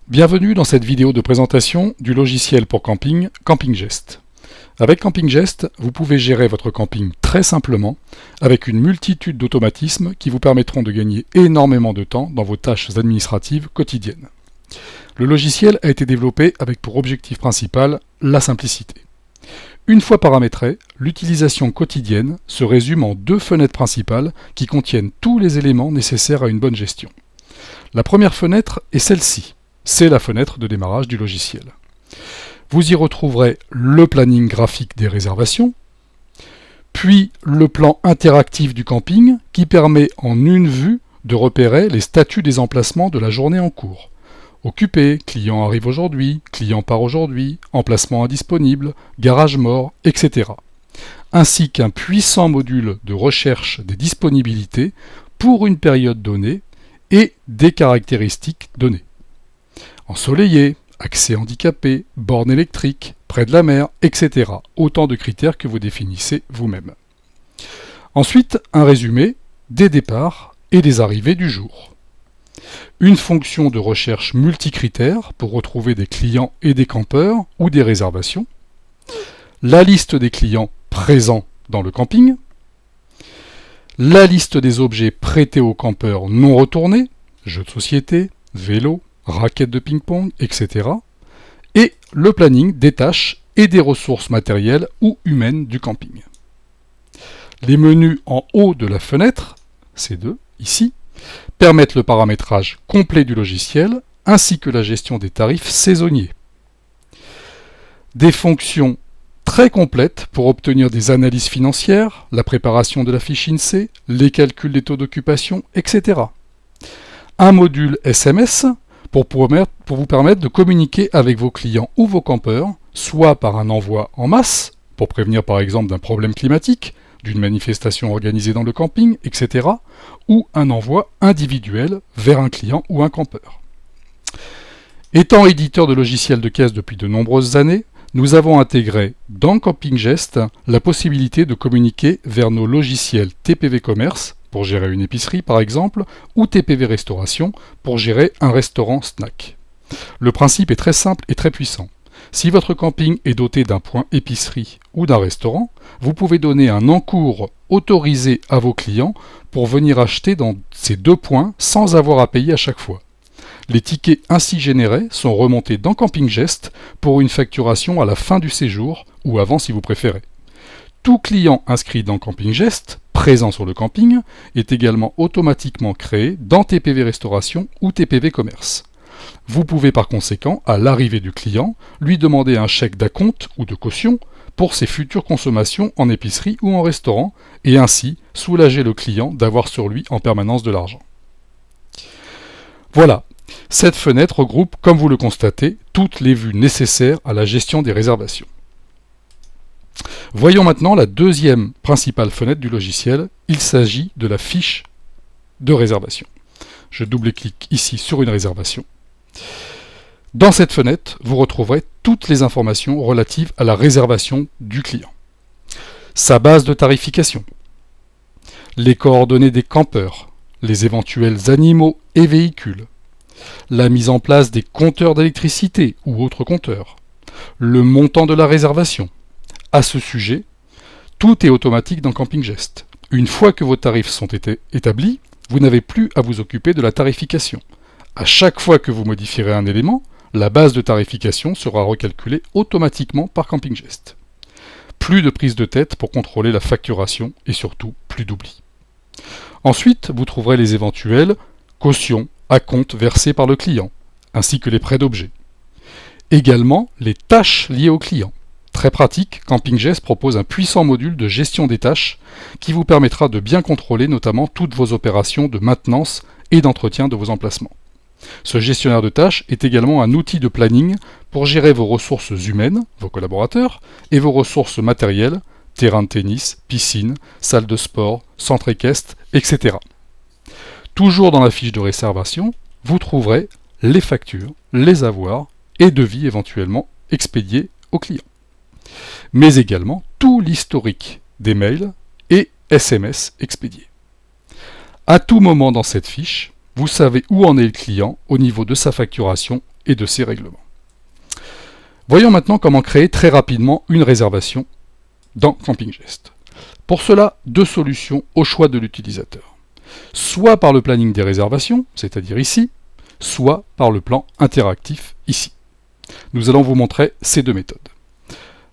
Bienvenue dans cette vidéo de présentation du logiciel pour camping CampingGest. Avec CampingGest, vous pouvez gérer votre camping très simplement avec une multitude d'automatismes qui vous permettront de gagner énormément de temps dans vos tâches administratives quotidiennes. Le logiciel a été développé avec pour objectif principal la simplicité. Une fois paramétré, l'utilisation quotidienne se résume en deux fenêtres principales qui contiennent tous les éléments nécessaires à une bonne gestion. La première fenêtre est celle-ci. C'est la fenêtre de démarrage du logiciel. Vous y retrouverez le planning graphique des réservations, puis le plan interactif du camping qui permet en une vue de repérer les statuts des emplacements de la journée en cours. Occupé, client arrive aujourd'hui, client part aujourd'hui, emplacement indisponible, garage mort, etc. Ainsi qu'un puissant module de recherche des disponibilités pour une période donnée et des caractéristiques données. Ensoleillé, accès handicapé, borne électrique, près de la mer, etc. Autant de critères que vous définissez vous-même. Ensuite, un résumé des départs et des arrivées du jour. Une fonction de recherche multicritères pour retrouver des clients et des campeurs ou des réservations. La liste des clients présents dans le camping. La liste des objets prêtés aux campeurs non retournés, jeux de société, vélos, raquettes de ping-pong, etc. Et le planning des tâches et des ressources matérielles ou humaines du camping. Les menus en haut de la fenêtre, ces deux, ici, permettent le paramétrage complet du logiciel ainsi que la gestion des tarifs saisonniers. Des fonctions très complètes pour obtenir des analyses financières, la préparation de la fiche INSEE, les calculs des taux d'occupation, etc. Un module SMS pour vous permettre de communiquer avec vos clients ou vos campeurs, soit par un envoi en masse, pour prévenir par exemple d'un problème climatique, d'une manifestation organisée dans le camping, etc., ou un envoi individuel vers un client ou un campeur. Étant éditeur de logiciels de caisse depuis de nombreuses années, nous avons intégré dans CampingGest la possibilité de communiquer vers nos logiciels TPV Commerce, pour gérer une épicerie par exemple, ou TPV Restauration pour gérer un restaurant snack. Le principe est très simple et très puissant. Si votre camping est doté d'un point épicerie ou d'un restaurant, vous pouvez donner un encours autorisé à vos clients pour venir acheter dans ces deux points sans avoir à payer à chaque fois. Les tickets ainsi générés sont remontés dans CampingGest pour une facturation à la fin du séjour ou avant si vous préférez. Tout client inscrit dans CampingGest, présent sur le camping, est également automatiquement créé dans TPV Restauration ou TPV Commerce. Vous pouvez par conséquent, à l'arrivée du client, lui demander un chèque d'acompte ou de caution pour ses futures consommations en épicerie ou en restaurant, et ainsi soulager le client d'avoir sur lui en permanence de l'argent. Voilà, cette fenêtre regroupe, comme vous le constatez, toutes les vues nécessaires à la gestion des réservations. Voyons maintenant la deuxième principale fenêtre du logiciel. Il s'agit de la fiche de réservation. Je double-clique ici sur une réservation. Dans cette fenêtre, vous retrouverez toutes les informations relatives à la réservation du client. Sa base de tarification, les coordonnées des campeurs, les éventuels animaux et véhicules, la mise en place des compteurs d'électricité ou autres compteurs, le montant de la réservation. À ce sujet, tout est automatique dans CampingGest. Une fois que vos tarifs sont établis, vous n'avez plus à vous occuper de la tarification. À chaque fois que vous modifierez un élément, la base de tarification sera recalculée automatiquement par CampingGest. Plus de prise de tête pour contrôler la facturation et surtout plus d'oubli. Ensuite, vous trouverez les éventuelles cautions, acomptes versés par le client, ainsi que les prêts d'objets. Également, les tâches liées au client. Très pratique, CampingGest propose un puissant module de gestion des tâches qui vous permettra de bien contrôler notamment toutes vos opérations de maintenance et d'entretien de vos emplacements. Ce gestionnaire de tâches est également un outil de planning pour gérer vos ressources humaines, vos collaborateurs, et vos ressources matérielles, terrain de tennis, piscine, salle de sport, centre équestre, etc. Toujours dans la fiche de réservation, vous trouverez les factures, les avoirs et devis éventuellement expédiés aux clients. Mais également tout l'historique des mails et SMS expédiés. À tout moment dans cette fiche, vous savez où en est le client au niveau de sa facturation et de ses règlements. Voyons maintenant comment créer très rapidement une réservation dans CampingGest. Pour cela, deux solutions au choix de l'utilisateur. Soit par le planning des réservations, c'est-à-dire ici, soit par le plan interactif ici. Nous allons vous montrer ces deux méthodes.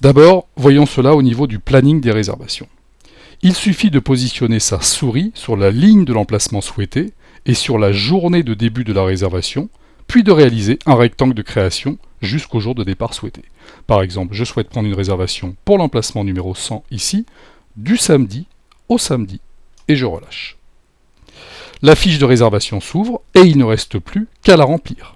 D'abord, voyons cela au niveau du planning des réservations. Il suffit de positionner sa souris sur la ligne de l'emplacement souhaité et sur la journée de début de la réservation, puis de réaliser un rectangle de création jusqu'au jour de départ souhaité. Par exemple, je souhaite prendre une réservation pour l'emplacement numéro 100 ici, du samedi au samedi, et je relâche. La fiche de réservation s'ouvre et il ne reste plus qu'à la remplir.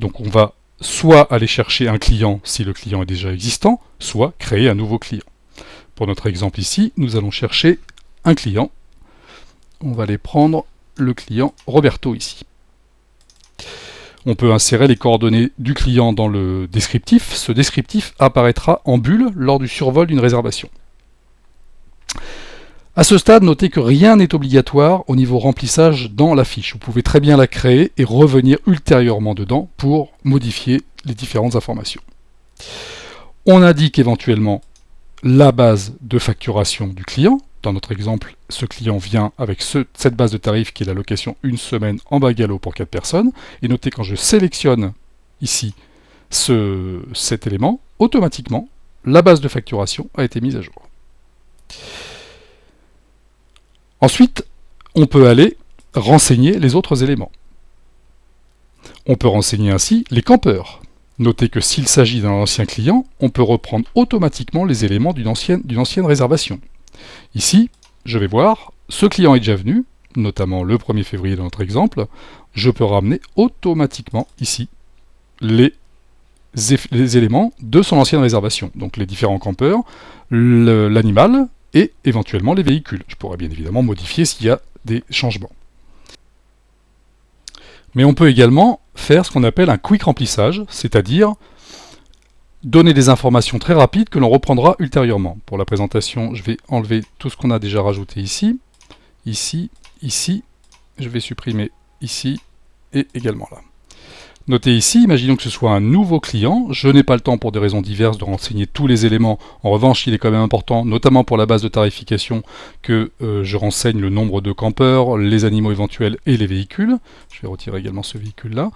Donc on va soit aller chercher un client si le client est déjà existant, soit créer un nouveau client. Pour notre exemple ici, nous allons chercher un client. On va aller prendre le client Roberto ici. On peut insérer les coordonnées du client dans le descriptif. Ce descriptif apparaîtra en bulle lors du survol d'une réservation. À ce stade, notez que rien n'est obligatoire au niveau remplissage dans la fiche. Vous pouvez très bien la créer et revenir ultérieurement dedans pour modifier les différentes informations. On indique éventuellement la base de facturation du client. Dans notre exemple, ce client vient avec cette base de tarifs qui est la location une semaine en bungalow pour 4 personnes. Et notez quand je sélectionne ici cet élément, automatiquement, la base de facturation a été mise à jour. Ensuite, on peut aller renseigner les autres éléments. On peut renseigner ainsi les campeurs. Notez que s'il s'agit d'un ancien client, on peut reprendre automatiquement les éléments d'une ancienne réservation. Ici, je vais voir, ce client est déjà venu, notamment le 1er février dans notre exemple, je peux ramener automatiquement ici les éléments de son ancienne réservation. Donc les différents campeurs, l'animal et éventuellement les véhicules. Je pourrais bien évidemment modifier s'il y a des changements. Mais on peut également faire ce qu'on appelle un quick remplissage, c'est-à-dire donner des informations très rapides que l'on reprendra ultérieurement. Pour la présentation, je vais enlever tout ce qu'on a déjà rajouté ici, ici, ici. Je vais supprimer ici et également là. Notez ici, imaginons que ce soit un nouveau client. Je n'ai pas le temps pour des raisons diverses de renseigner tous les éléments. En revanche, il est quand même important, notamment pour la base de tarification, que je renseigne le nombre de campeurs, les animaux éventuels et les véhicules. Je vais retirer également ce véhicule-là.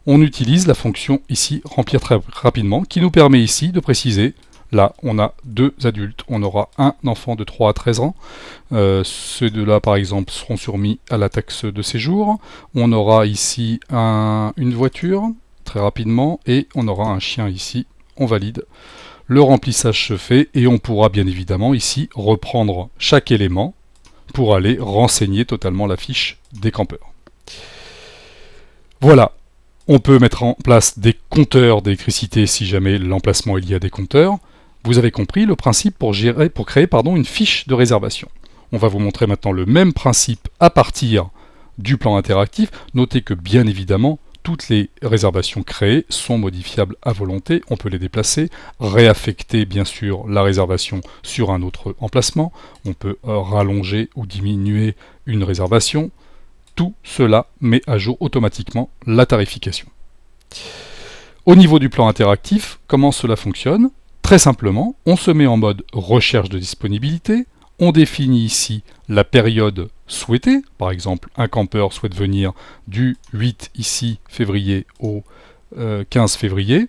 On utilise la fonction ici, remplir très rapidement, qui nous permet ici de préciser. Là, on a 2 adultes. On aura un enfant de 3 à 13 ans. Ceux de là, par exemple, seront soumis à la taxe de séjour. On aura ici une voiture, très rapidement, et on aura un chien ici. On valide. Le remplissage se fait, et on pourra bien évidemment ici reprendre chaque élément pour aller renseigner totalement la fiche des campeurs. Voilà. On peut mettre en place des compteurs d'électricité si jamais l'emplacement est lié à des compteurs. Vous avez compris le principe pour créer une fiche de réservation. On va vous montrer maintenant le même principe à partir du plan interactif. Notez que bien évidemment, toutes les réservations créées sont modifiables à volonté. On peut les déplacer, réaffecter bien sûr la réservation sur un autre emplacement. On peut rallonger ou diminuer une réservation. Tout cela met à jour automatiquement la tarification. Au niveau du plan interactif, comment cela fonctionne ? Très simplement, on se met en mode recherche de disponibilité, on définit ici la période souhaitée, par exemple un campeur souhaite venir du 8 ici février au 15 février,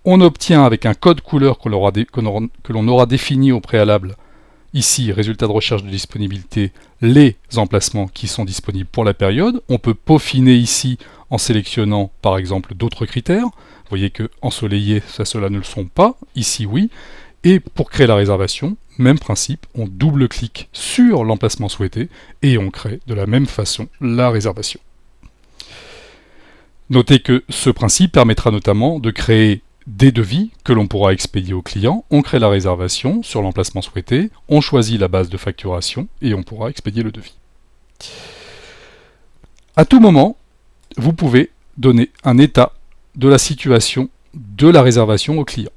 on obtient avec un code couleur que l'on aura défini au préalable, ici résultat de recherche de disponibilité, les emplacements qui sont disponibles pour la période, on peut peaufiner ici en sélectionnant par exemple d'autres critères. Vous voyez que ensoleillé, cela ne le sont pas, ici oui. Et pour créer la réservation, même principe, on double-clique sur l'emplacement souhaité et on crée de la même façon la réservation. Notez que ce principe permettra notamment de créer des devis que l'on pourra expédier au client. On crée la réservation sur l'emplacement souhaité, on choisit la base de facturation et on pourra expédier le devis. À tout moment, vous pouvez donner un état de la situation de la réservation au client.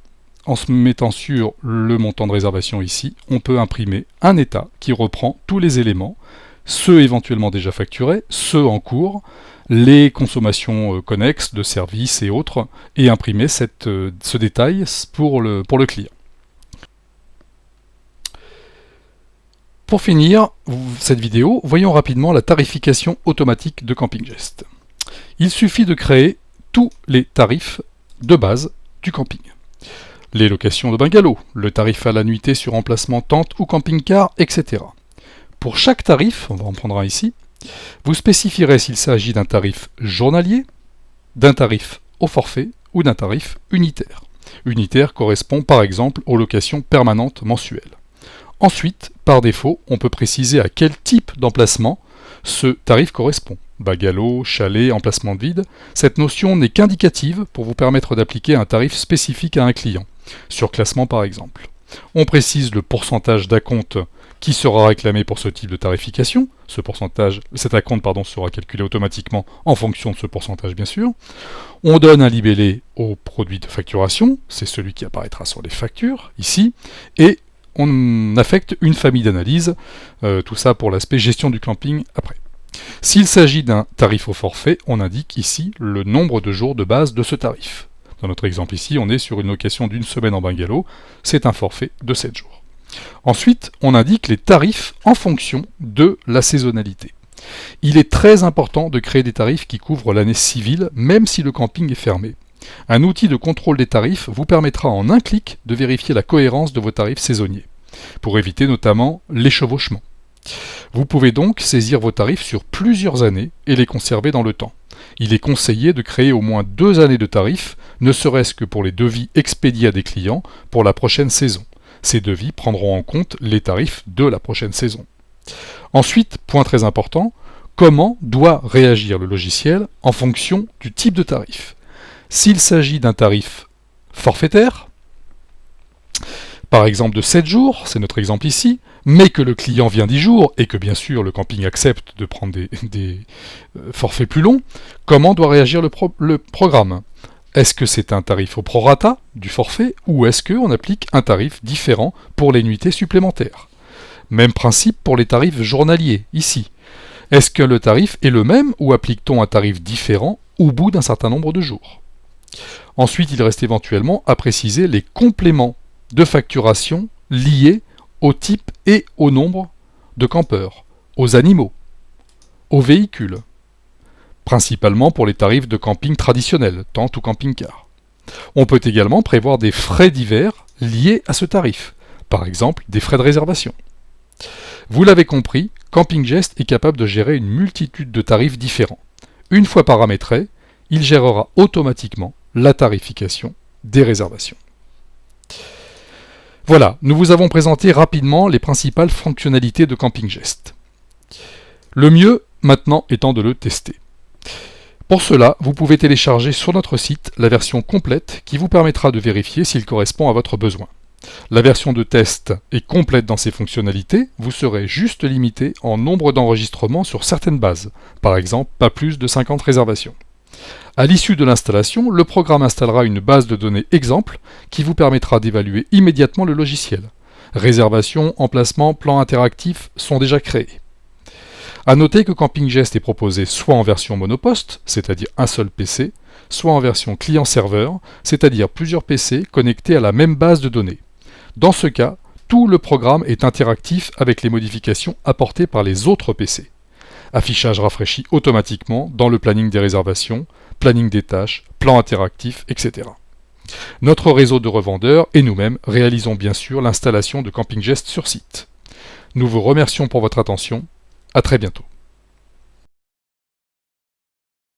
En se mettant sur le montant de réservation ici, on peut imprimer un état qui reprend tous les éléments ceux éventuellement déjà facturés, ceux en cours, les consommations connexes de services et autres, et imprimer ce détail pour le client. Pour finir cette vidéo, voyons rapidement la tarification automatique de CampingGest. Il suffit de créer tous les tarifs de base du camping. Les locations de bungalows, le tarif à la nuitée sur emplacement tente ou camping-car, etc. Pour chaque tarif, on va en prendre un ici, vous spécifierez s'il s'agit d'un tarif journalier, d'un tarif au forfait ou d'un tarif unitaire. Unitaire correspond par exemple aux locations permanentes mensuelles. Ensuite, par défaut, on peut préciser à quel type d'emplacement ce tarif correspond. Bungalow, chalet, emplacement de vide. Cette notion n'est qu'indicative pour vous permettre d'appliquer un tarif spécifique à un client, sur classement par exemple. On précise le pourcentage d'acompte qui sera réclamé pour ce type de tarification. Cet acompte sera calculé automatiquement en fonction de ce pourcentage bien sûr. On donne un libellé au produit de facturation, c'est celui qui apparaîtra sur les factures, ici, et on affecte une famille d'analyse, tout ça pour l'aspect gestion du camping après. S'il s'agit d'un tarif au forfait, on indique ici le nombre de jours de base de ce tarif. Dans notre exemple ici, on est sur une location d'une semaine en bungalow, c'est un forfait de 7 jours. Ensuite, on indique les tarifs en fonction de la saisonnalité. Il est très important de créer des tarifs qui couvrent l'année civile, même si le camping est fermé. Un outil de contrôle des tarifs vous permettra en un clic de vérifier la cohérence de vos tarifs saisonniers, pour éviter notamment l'échevauchement. Vous pouvez donc saisir vos tarifs sur plusieurs années et les conserver dans le temps. Il est conseillé de créer au moins 2 années de tarifs, ne serait-ce que pour les devis expédiés à des clients pour la prochaine saison. Ces devis prendront en compte les tarifs de la prochaine saison. Ensuite, point très important, comment doit réagir le logiciel en fonction du type de tarif. S'il s'agit d'un tarif forfaitaire, par exemple de 7 jours, c'est notre exemple ici, mais que le client vient 10 jours et que bien sûr le camping accepte de prendre des forfaits plus longs, comment doit réagir le programme? Est-ce que c'est un tarif au prorata du forfait ou est-ce qu'on applique un tarif différent pour les nuitées supplémentaires? Même principe pour les tarifs journaliers, ici. Est-ce que le tarif est le même ou applique-t-on un tarif différent au bout d'un certain nombre de jours? Ensuite, il reste éventuellement à préciser les compléments de facturation liés au type et au nombre de campeurs, aux animaux, aux véhicules, principalement pour les tarifs de camping traditionnels, tente ou camping-car. On peut également prévoir des frais divers liés à ce tarif, par exemple des frais de réservation. Vous l'avez compris, CampingGest est capable de gérer une multitude de tarifs différents. Une fois paramétré, il gérera automatiquement la tarification des réservations. Voilà, nous vous avons présenté rapidement les principales fonctionnalités de CampingGest. Le mieux maintenant étant de le tester. Pour cela, vous pouvez télécharger sur notre site la version complète qui vous permettra de vérifier s'il correspond à votre besoin. La version de test est complète dans ses fonctionnalités, vous serez juste limité en nombre d'enregistrements sur certaines bases, par exemple pas plus de 50 réservations. À l'issue de l'installation, le programme installera une base de données exemple qui vous permettra d'évaluer immédiatement le logiciel. Réservation, emplacement, plan interactif sont déjà créés. A noter que CampingGest est proposé soit en version monoposte, c'est-à-dire un seul PC, soit en version client-serveur, c'est-à-dire plusieurs PC connectés à la même base de données. Dans ce cas, tout le programme est interactif avec les modifications apportées par les autres PC. Affichage rafraîchi automatiquement dans le planning des réservations, planning des tâches, plan interactif, etc. Notre réseau de revendeurs et nous-mêmes réalisons bien sûr l'installation de CampingGest sur site. Nous vous remercions pour votre attention. À très bientôt.